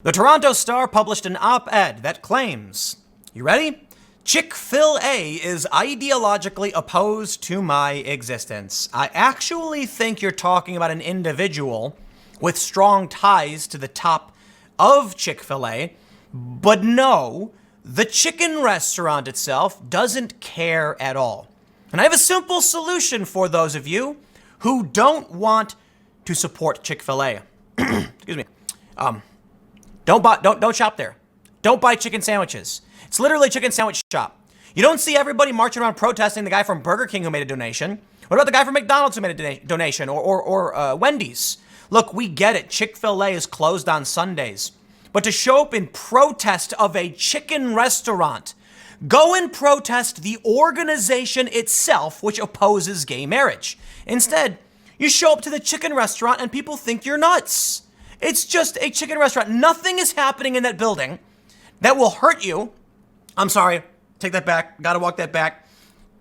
The Toronto Star published an op-ed that claims, you ready? Chick-Fil-A is ideologically opposed to my existence. I actually think you're talking about an individual with strong ties to the top of Chick-Fil-A, but no, the chicken restaurant itself doesn't care at all. And I have a simple solution for those of you who don't want to support Chick-fil-A. Excuse me. Don't shop there. Don't buy chicken sandwiches. It's literally a chicken sandwich shop. You don't see everybody marching around protesting the guy from Burger King who made a donation. What about the guy from McDonald's who made a donation, or Wendy's? Look, we get it. Chick-fil-A is closed on Sundays. But to show up in protest of a chicken restaurant, go and protest the organization itself, which opposes gay marriage. Instead, you show up to the chicken restaurant and people think you're nuts. It's just a chicken restaurant. Nothing is happening in that building that will hurt you. I'm sorry, take that back. Gotta walk that back.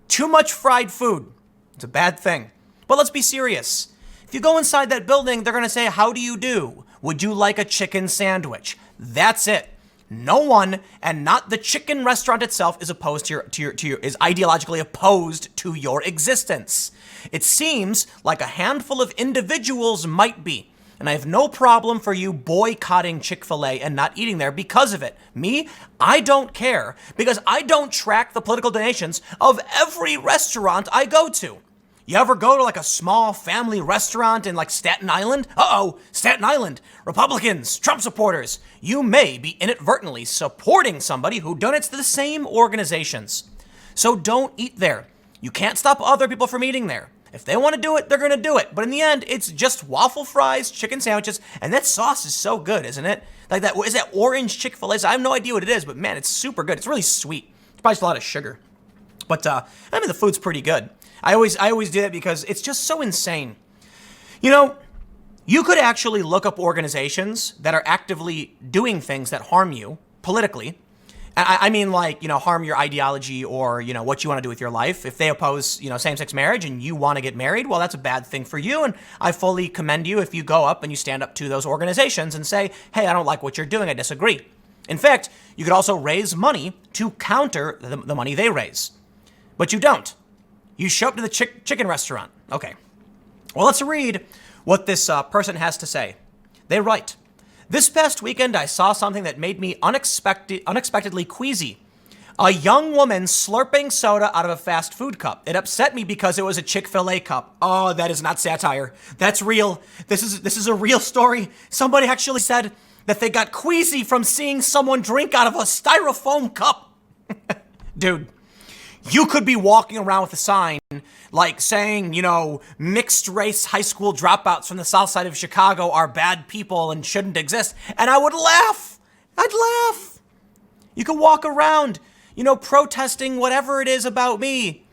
Too much fried food. It's a bad thing. But let's be serious. If you go inside that building, they're gonna say, how do you do? Would you like a chicken sandwich? That's it. No one, and not the chicken restaurant itself, is opposed to your is ideologically opposed to your existence. It seems like a handful of individuals might be. And I have no problem for you boycotting Chick-fil-A and not eating there because of it. Me, I don't care because I don't track the political donations of every restaurant I go to. You ever go to like a small family restaurant in like Staten Island? Staten Island, Republicans, Trump supporters. You may be inadvertently supporting somebody who donates to the same organizations. So don't eat there. You can't stop other people from eating there. If they want to do it, they're going to do it. But in the end, it's just waffle fries, chicken sandwiches, and that sauce is so good, isn't it? Like that, is that orange Chick-fil-A? I have no idea what it is, but man, it's super good. It's really sweet. It's probably just a lot of sugar. But I mean, the food's pretty good. I always do that because it's just so insane. You know, you could actually look up organizations that are actively doing things that harm you politically. I mean, like, harm your ideology or, what you want to do with your life. If they oppose, same-sex marriage and you want to get married, well, that's a bad thing for you. And I fully commend you if you go up and you stand up to those organizations and say, hey, I don't like what you're doing. I disagree. In fact, you could also raise money to counter the money they raise. But you don't. You show up to the chicken restaurant. Okay. Well, let's read what this person has to say. They write, this past weekend, I saw something that made me unexpectedly queasy. A young woman slurping soda out of a fast food cup. It upset me because it was a Chick-fil-A cup. Oh, that is not satire. That's real. This is a real story. Somebody actually said that they got queasy from seeing someone drink out of a styrofoam cup. Dude. You could be walking around with a sign like saying, mixed race high school dropouts from the south side of Chicago are bad people and shouldn't exist. And I would laugh. I'd laugh. You could walk around, protesting whatever it is about me.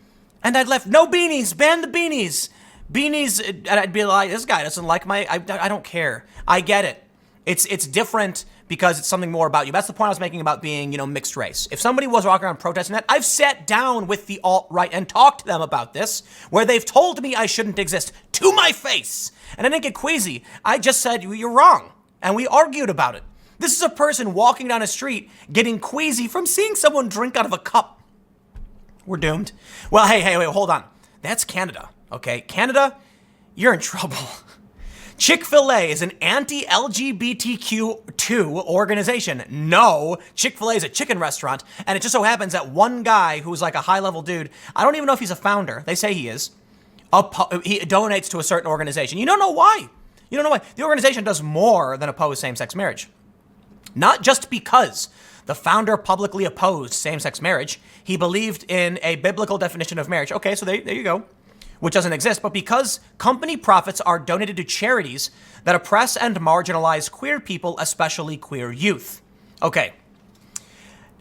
And I'd laugh. No beanies. Ban the beanies. Beanies. And I'd be like, this guy doesn't like I don't care. I get it. It's different because it's something more about you. That's the point I was making about being, mixed race. If somebody was walking around protesting that, I've sat down with the alt-right and talked to them about this, where they've told me I shouldn't exist to my face. And I didn't get queasy. I just said, you're wrong. And we argued about it. This is a person walking down a street getting queasy from seeing someone drink out of a cup. We're doomed. Well, hey, wait, hold on. That's Canada, okay? Canada, you're in trouble. Chick-fil-A is an anti-LGBTQ2 organization. No, Chick-fil-A is a chicken restaurant, and it just so happens that one guy who's like a high-level dude, I don't even know if he's a founder, they say he is, he donates to a certain organization. You don't know why. You don't know why. The organization does more than oppose same-sex marriage. Not just because the founder publicly opposed same-sex marriage, he believed in a biblical definition of marriage. Okay, so there you go. Which doesn't exist, but because company profits are donated to charities that oppress and marginalize queer people, especially queer youth. Okay,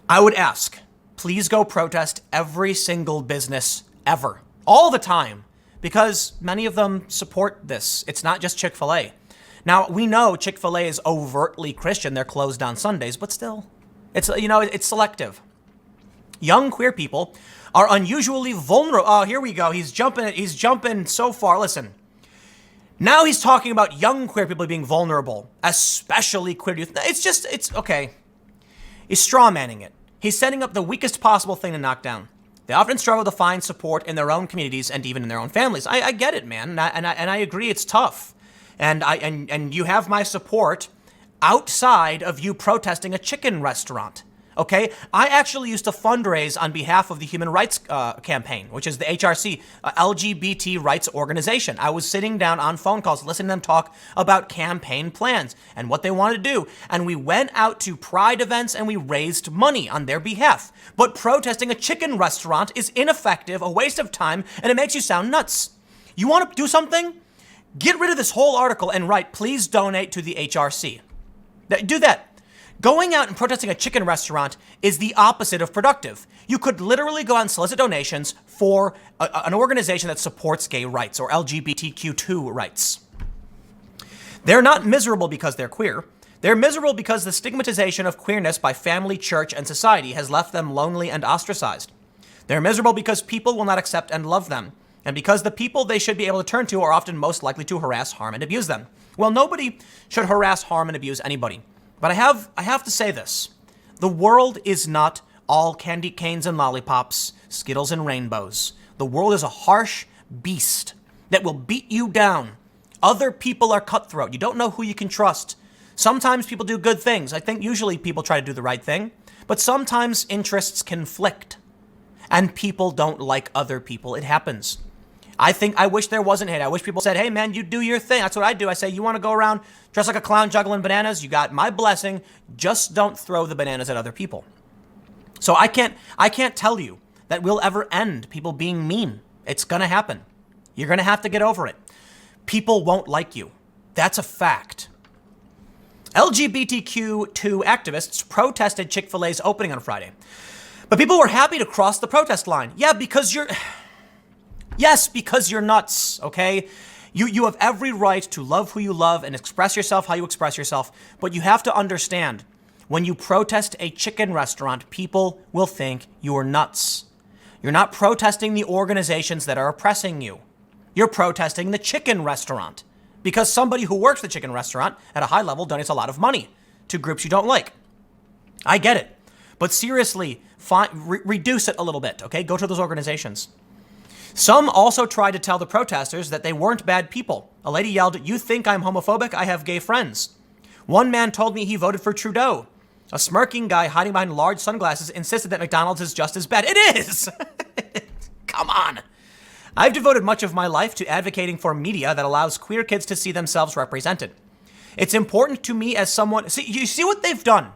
I would ask, please go protest every single business ever, all the time, because many of them support this. It's not just Chick-fil-A. Now, we know Chick-fil-A is overtly Christian. They're closed on Sundays, but still, it's selective. Young queer people are unusually vulnerable. Oh, here we go. He's jumping so far. Listen, Now he's talking about young queer people being vulnerable, especially queer youth. It's okay. He's straw manning it. He's setting up the weakest possible thing to knock down. They often struggle to find support in their own communities and even in their own families. I get it, man, and I agree it's tough. And you have my support outside of you protesting a chicken restaurant. Okay, I actually used to fundraise on behalf of the Human Rights Campaign, which is the HRC, LGBT rights organization. I was sitting down on phone calls, listening to them talk about campaign plans and what they wanted to do. And we went out to pride events and we raised money on their behalf. But protesting a chicken restaurant is ineffective, a waste of time, and it makes you sound nuts. You want to do something? Get rid of this whole article and write, please donate to the HRC. Do that. Going out and protesting a chicken restaurant is the opposite of productive. You could literally go out and solicit donations for an organization that supports gay rights or LGBTQ2 rights. They're not miserable because they're queer. They're miserable because the stigmatization of queerness by family, church, and society has left them lonely and ostracized. They're miserable because people will not accept and love them, and because the people they should be able to turn to are often most likely to harass, harm, and abuse them. Well, nobody should harass, harm, and abuse anybody. But I have to say this. The world is not all candy canes and lollipops, Skittles and rainbows. The world is a harsh beast that will beat you down. Other people are cutthroat. You don't know who you can trust. Sometimes people do good things. I think usually people try to do the right thing. But sometimes interests conflict. And people don't like other people. It happens. I wish there wasn't hate. I wish people said, hey, man, you do your thing. That's what I do. I say, you want to go around dressed like a clown juggling bananas? You got my blessing. Just don't throw the bananas at other people. So I can't tell you that we'll ever end people being mean. It's going to happen. You're going to have to get over it. People won't like you. That's a fact. LGBTQ2 activists protested Chick-Fil-A's opening on Friday. But people were happy to cross the protest line. Yeah, because you're... Yes, because you're nuts, okay? You have every right to love who you love and express yourself how you express yourself, but you have to understand, when you protest a chicken restaurant, people will think you're nuts. You're not protesting the organizations that are oppressing you. You're protesting the chicken restaurant because somebody who works the chicken restaurant at a high level donates a lot of money to groups you don't like. I get it, but seriously, reduce it a little bit, okay? Go to those organizations. Some also tried to tell the protesters that they weren't bad people. A lady yelled, "You think I'm homophobic? I have gay friends." One man told me he voted for Trudeau. A smirking guy hiding behind large sunglasses insisted that McDonald's is just as bad. It is! Come on. I've devoted much of my life to advocating for media that allows queer kids to see themselves represented. It's important to me as someone... See, you see what they've done?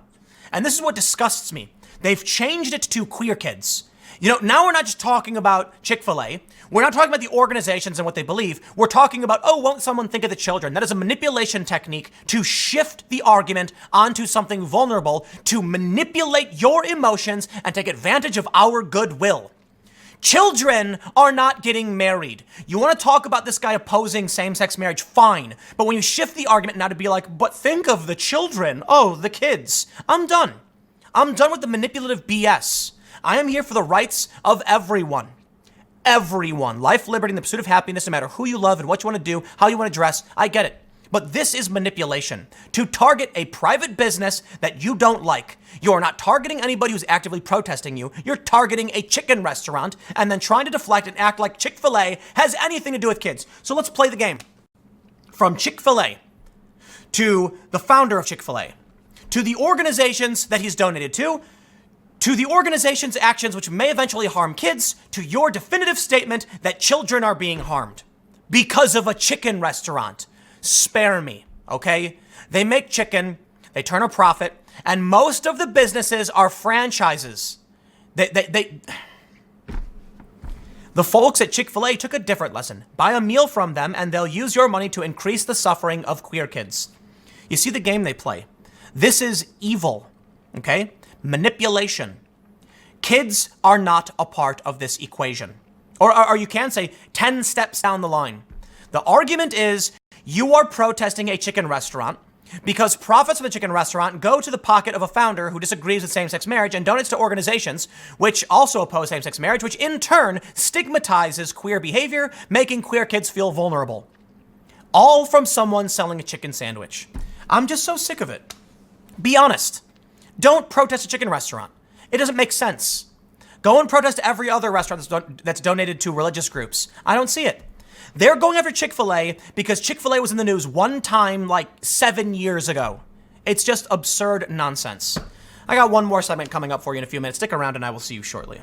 And this is what disgusts me. They've changed it to queer kids. You know, now we're not just talking about Chick-Fil-A. We're not talking about the organizations and what they believe. We're talking about, oh, won't someone think of the children? That is a manipulation technique to shift the argument onto something vulnerable, to manipulate your emotions and take advantage of our goodwill. Children are not getting married. You want to talk about this guy opposing same-sex marriage? Fine. But when you shift the argument now to be like, but think of the children. Oh, the kids. I'm done. I'm done with the manipulative BS. I am here for the rights of everyone. Everyone. Life, liberty, and the pursuit of happiness, no matter who you love and what you want to do, how you want to dress. I get it. But this is manipulation. To target a private business that you don't like. You are not targeting anybody who's actively protesting you. You're targeting a chicken restaurant and then trying to deflect and act like Chick-fil-A has anything to do with kids. So let's play the game. From Chick-fil-A to the founder of Chick-fil-A, to the organizations that he's donated to the organization's actions which may eventually harm kids, to your definitive statement that children are being harmed because of a chicken restaurant. Spare me, okay? They make chicken, they turn a profit, and most of the businesses are franchises. The folks at Chick-fil-A took a different lesson. Buy a meal from them and they'll use your money to increase the suffering of queer kids. You see the game they play. This is evil, okay? Manipulation. Kids are not a part of this equation. Or you can say 10 steps down the line. The argument is you are protesting a chicken restaurant because profits from the chicken restaurant go to the pocket of a founder who disagrees with same-sex marriage and donates to organizations which also oppose same-sex marriage, which in turn stigmatizes queer behavior, making queer kids feel vulnerable. All from someone selling a chicken sandwich. I'm just so sick of it. Be honest. Don't protest a chicken restaurant. It doesn't make sense. Go and protest every other restaurant that's donated to religious groups. I don't see it. They're going after Chick-Fil-A because Chick-Fil-A was in the news one time like 7 years ago. It's just absurd nonsense. I got one more segment coming up for you in a few minutes. Stick around and I will see you shortly.